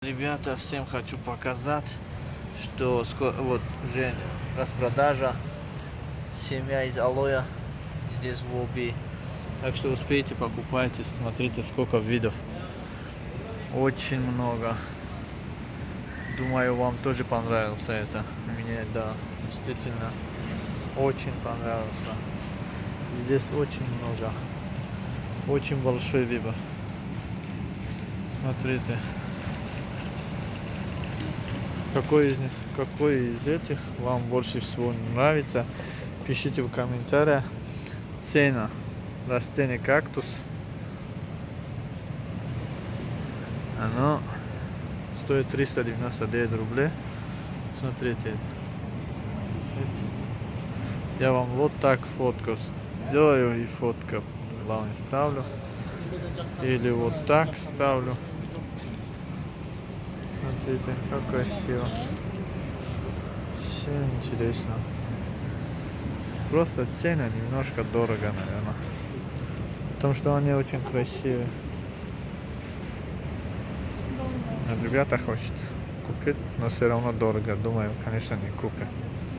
Ребята, всем хочу показать, что вот уже распродажа семья из алоэ здесь в Оби. Так что успейте, покупайте, смотрите, сколько видов. Очень много. Думаю, вам тоже понравился это. Мне, да, действительно очень понравился. Здесь очень много. Очень большой выбор. Смотрите. Какой из этих вам больше всего нравится? Пишите в комментариях. Цена растения кактус. Оно стоит 399 рублей. Смотрите это. Я вам вот так фотку делаю и фотку главное ставлю. Или вот так ставлю. Смотрите, как красиво. Все интересно. Просто цена немножко дорого, наверное. Потому что они очень красивые. Ребята хотят купить, но все равно дорого. Думаю, конечно, не купят.